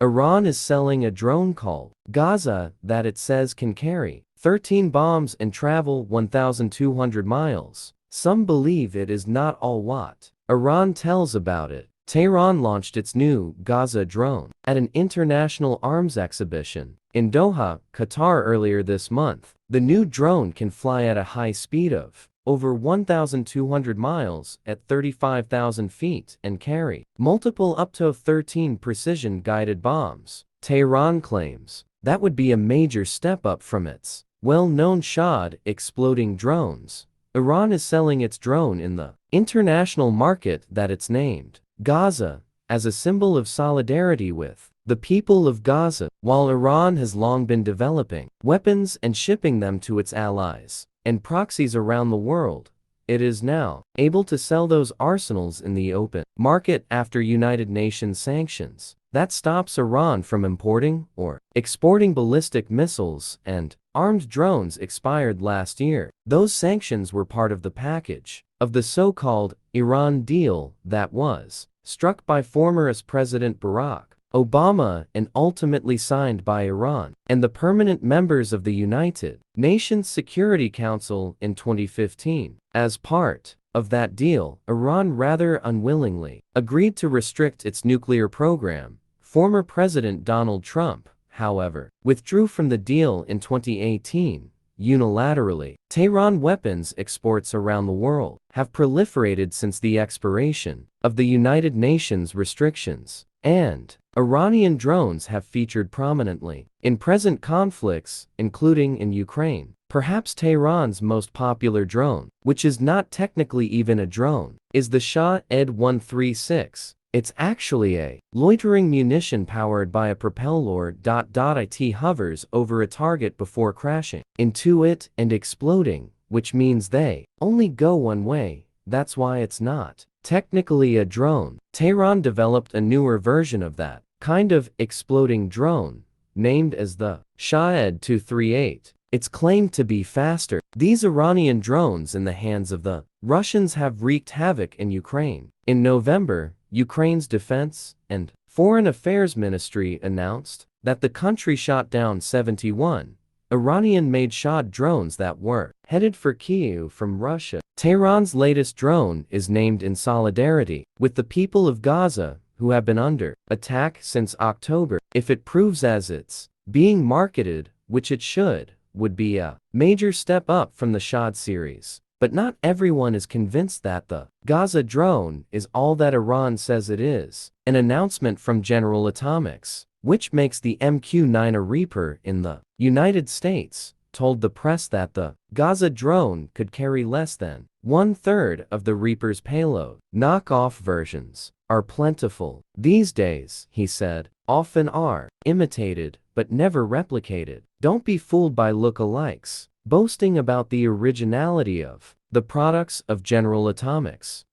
Iran is selling a drone called Gaza that it says can carry 13 bombs and travel 1,200 miles. Some believe it is not all what Iran tells about it. Tehran launched its new Gaza drone at an international arms exhibition in Doha, Qatar earlier this month. The new drone can fly at a high speed of over 1,200 miles at 35,000 feet and carry multiple up to 13 precision-guided bombs. Tehran claims that would be a major step up from its well-known Shahd exploding drones. Iran is selling its drone in the international market that it's named Gaza as a symbol of solidarity with the people of Gaza. While Iran has long been developing weapons and shipping them to its allies and proxies around the world, it is now able to sell those arsenals in the open market after United Nations sanctions that stops Iran from importing or exporting ballistic missiles and armed drones expired last year. Those sanctions were part of the package of the so-called Iran deal that was struck by former US President Barack Obama and ultimately signed by Iran and the permanent members of the United Nations Security Council in 2015. As part of that deal, Iran rather unwillingly agreed to restrict its nuclear program. Former President Donald Trump, however, withdrew from the deal in 2018 unilaterally. Tehran weapons exports around the world have proliferated since the expiration of the United Nations restrictions, and Iranian drones have featured prominently in present conflicts, including in Ukraine. Perhaps Tehran's most popular drone, which is not technically even a drone, is the Shah-Ed 136. It's actually a loitering munition powered by a propeller. It hovers over a target before crashing into it and exploding, which means they only go one way. That's why it's not technically a drone. Tehran developed a newer version of that kind of exploding drone, named as the Shah-Ed 238. It's claimed to be faster. These Iranian drones in the hands of the Russians have wreaked havoc in Ukraine. In November, Ukraine's Defense and Foreign Affairs Ministry announced that the country shot down 71 Iranian-made Shahd drones that were headed for Kyiv from Russia. Tehran's latest drone is named in solidarity with the people of Gaza, who have been under attack since October. If it proves as it's being marketed, which it should, would be a major step up from the Shahd series. But not everyone is convinced that the Gaza drone is all that Iran says it is. An announcement from General Atomics, which makes the MQ-9 a Reaper in the United States, told the press that the Gaza drone could carry less than 1/3 of the Reaper's payload. Knockoff versions are plentiful these days, he said, often are imitated but never replicated. Don't be fooled by look-alikes boasting about the originality of the products of General Atomics.